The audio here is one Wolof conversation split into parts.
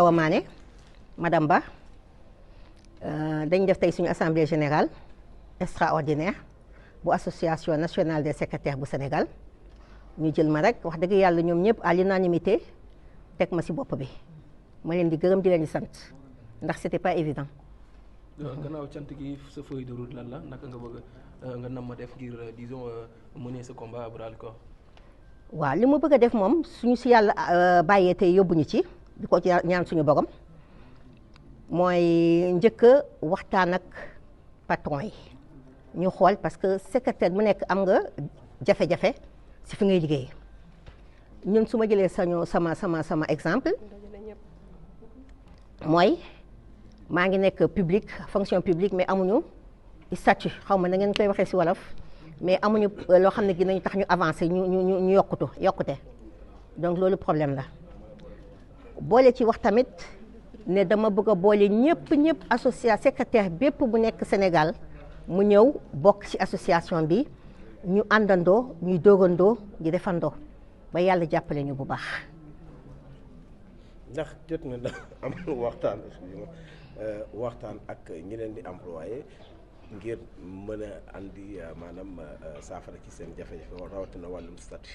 Awa Mané madame Ba dañ def tey suñu assemblée générale extraordinaire bu association nationale des secrétaires bu Sénégal ñu jël ma rek wax dëgg yàlla ñoom ñëpp à l'unanimité teg ma ci bopp bi ma leen di gërëm di leen di sant ndax c'était pas évident. gannaaw cant gi sa feuille de route lan la naka nga bëgg nga nam ma def ngir disons mener ce combat à bras le corps. waaw li ma bëgg a def moom suñu ci yàlla bàyyee tey yóbbuñu ci di ko ñaan suñu borom mooy njëkk a waxtaan ak patron yi ñu xool parce que secrétaire bu nekk am nga jafe-jafe ci fi ngay liggéey ñun su ma jëlee sama exemple mooy maa ngi nekk public fonction publique mais amuñu statut xaw ma na ngeen koy waxee ci wolof mais amuñu loo xam ne gi nañu tax ñu avancer ñu yokkute donc loolu problème la boole ci wax tamit ne dama bëgg a boole ñëpp association secrétaire bépp bu nekk Sénégal mu ñëw bokk ci association bi ñu àndandoo ñuy doogandoo di defandoo ba yàlla jàppale ñu bu baax. ndax jot na da am waxtaan ak ñi leen di employé ngir mën a andi maanaam saafara ci seen jafe-jafe rawatina wàllum statut.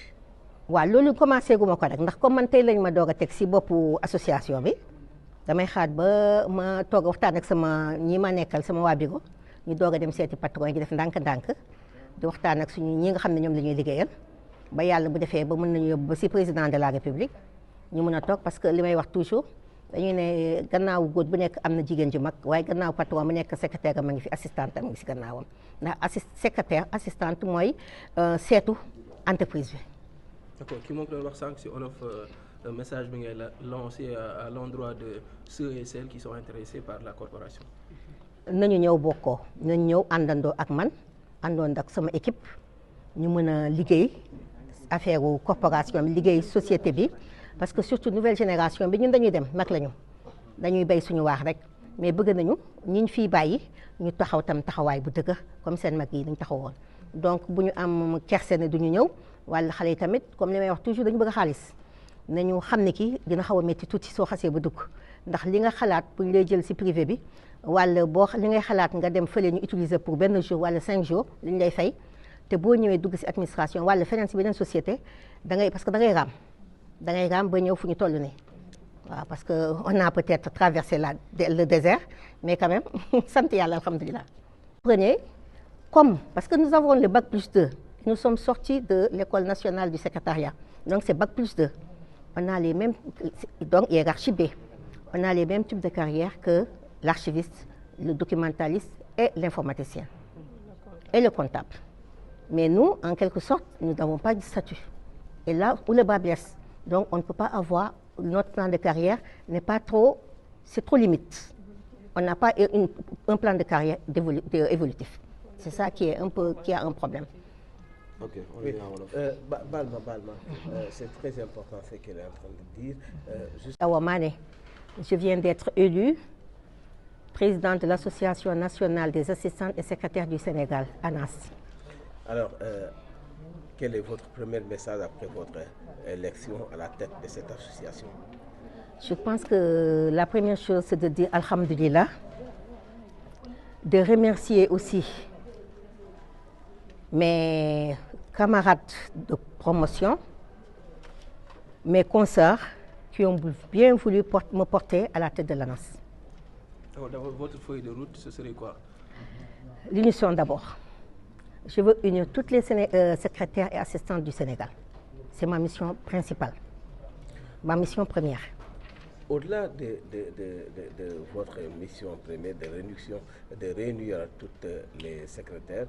waaw loolu commencé gu ma ko rek ndax comme man tey lañ ma doog a teg ci boppu association bi damay xaat ba ma toog waxtaan ak sama ñi ma nekkal sama waa bureau ñu doog a dem seeti patron yi di def ndànk-ndànk di waxtaan ak suñu ñi nga xam ne ñoom la ñuy liggéeyal ba yàlla bu defee ba mën nañu yóbbu ba ci président de la république ñu mën a toog parce que li may wax toujours dañuy ne gannaaw góor bu nekk am na jigéen ju mag waaye gannaaw patron mu nekk secrétaire am a ngi fi assistante am ngi ci gannaawam ndax secrétaire assistante mooy seetu entreprise bi. d'accord ki moom doon wax sànq ci olof message bi ngay lancer à l'endroit de ceux et celles qui sont intéressés par la corporation. nañu ñëw bokkoo nañu ñëw àndandoo ak man àndoon ak sama équipe ñu mën a liggéey affaire corporation bi liggéey société bi parce que surtout nouvelle génération bi ñun dañuy dem mag lañu dañuy bay suñu waax rek mais bëgg nañu ñiñ fiy bàyyi ñu taxaw tam taxawaay bu dëgg comme seen mag yi dañ taxawoon donc bu ñu am kerse ne duñu ñëw wala xale yi tamit comme li may wax toujours dañu bëgg xaalis nañu xam ne ki dina xaw a métti tuuti soo xasee ba dugg ndax li nga xalaat bu ñu lay jël ci privé bi wala boo li ngay xalaat nga dem fële ñu utiliser pour benn jour wala 5 jours li ñu lay fay te boo ñëwee dugg ci administration wala feneen ci beneen société da ngay parce que da ngay raam ba ñëw fu ñu toll nii waaw parce que on a peut-être traversé le désert mais quand même sant yàlla alhamdulilah. Prenez comme parce que nous avons le bac plus 2 nous sommes sortis de l'école nationale du secrétariat donc c'est bac plus 2 on a les mêmes donc hiérarchie B on a les mêmes types de carrière que l'archiviste, le documentaliste et l'informaticien et le comptable. Mais nous, en quelque sorte, nous n'avons pas de statut. Et là où le bas blesse, donc on ne peut pas avoir, notre plan de carrière n'est pas trop, c'est trop limite. On n'a pas un plan de carrière évolutif. C'est ça qui est qui a un problème. Ok, oui. Balma, c'est très important ce qu'elle est en train de dire. Awa Mané, je viens d'être élue présidente de l'Association nationale des assistantes et secrétaires du Sénégal, ANAS. Alors, quel est votre premier message après votre élection à la tête de cette association? Je pense que la première chose, c'est de dire Alhamdulillah, de remercier aussi mes camarades de promotion, mes consoeurs qui ont bien voulu me porter à la tête de l'ANAS. Votre feuille de route, ce serait quoi? L'unition d'abord. Je veux unir toutes les secrétaires et assistantes du Sénégal. C'est ma mission principale, ma mission première. Au-delà de votre mission première de réunir toutes les secrétaires,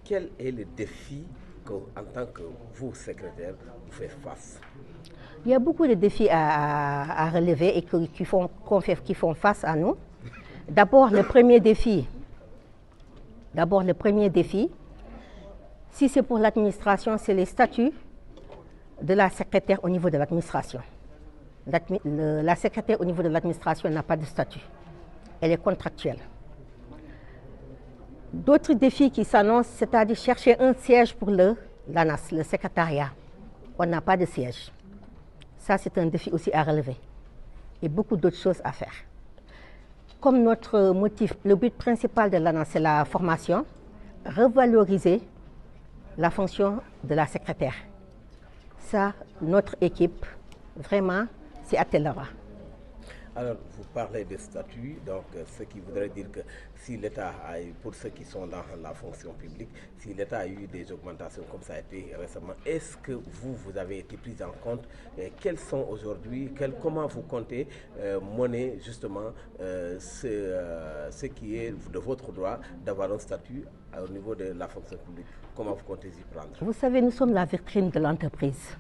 quel est le défi que, en tant que vous, secrétaire, vous faites face? Il y a beaucoup de défis à relever et qui font face à nous. D'abord, le premier défi, si c'est pour l'administration, c'est les statuts de la secrétaire au niveau de l'administration. La secrétaire au niveau de l'administration n'a pas de statut. Elle est contractuelle. D'autres défis qui s'annoncent, c'est-à-dire chercher un siège pour l'ANAS, le secrétariat. On n'a pas de siège. Ça, c'est un défi aussi à relever. et beaucoup d'autres choses à faire. Comme notre motif, le but principal de l'annonce, c'est la formation, revaloriser la fonction de la secrétaire. Ça, notre équipe, vraiment, s'y attellera. Alors, vous parlez de statut, donc ce qui voudrait dire que si l'État a eu, pour ceux qui sont dans la fonction publique, si l'État a eu des augmentations comme ça a été récemment, est-ce que vous avez été pris en compte quels sont aujourd'hui, comment vous comptez mener justement ce qui est de votre droit d'avoir un statut au niveau de la fonction publique? Comment vous comptez y prendre? Vous savez, nous sommes la vitrine de l'entreprise.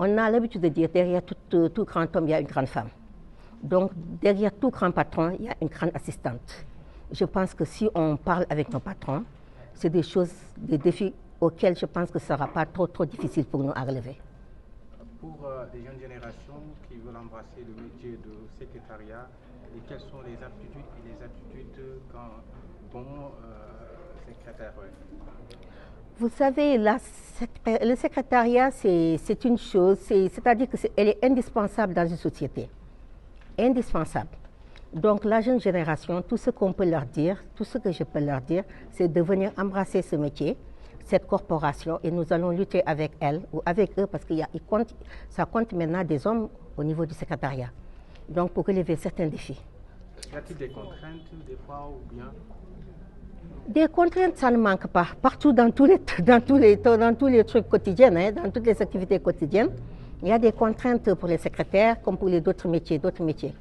On a l'habitude de dire derrière tout grand homme, il y a une grande femme. Donc, derrière tout grand patron, il y a une grande assistante. Je pense que si on parle avec nos patrons, c'est des choses, des défis auxquels je pense que ce ne sera pas trop difficile pour nous à relever. Pour les jeunes générations qui veulent embrasser le métier de secrétariat, et quelles sont les aptitudes et les attitudes qu'un bon secrétaire? Vous savez, le secrétariat, c'est une chose, c'est-à-dire qu'elle est indispensable dans une société. Indispensable. Donc la jeune génération, tout ce qu'on peut leur dire, tout ce que je peux leur dire, c'est de venir embrasser ce métier, cette corporation, et nous allons lutter avec elle ou avec eux parce que ça compte maintenant des hommes au niveau du secrétariat. Donc pour relever certains défis. Y a-t-il des contraintes des fois ou bien? Des contraintes, ça ne manque pas. Partout dans tous les trucs quotidiens, hein, dans toutes les activités quotidiennes, il y a des contraintes pour les secrétaires comme pour les d'autres métiers.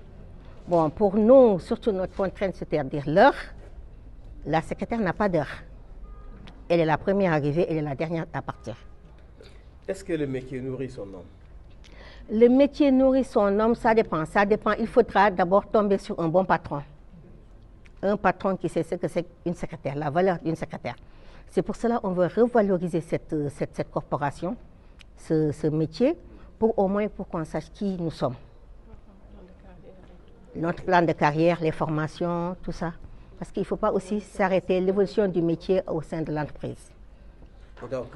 Bon, pour nous, surtout notre contrainte, c'est-à-dire l'heure. La secrétaire n'a pas d'heure. Elle est la première arrivée, elle est la dernière à partir. Est-ce que le métier nourrit son homme? Le métier nourrit son homme, ça dépend. Il faudra d'abord tomber sur un bon patron. Un patron qui sait ce que c'est une secrétaire, la valeur d'une secrétaire. C'est pour cela qu'on veut revaloriser cette corporation, ce métier, pour au moins pour qu'on sache qui nous sommes. Notre plan de carrière, les formations, tout ça. Parce qu'il ne faut pas aussi s'arrêter l'évolution du métier au sein de l'entreprise. Donc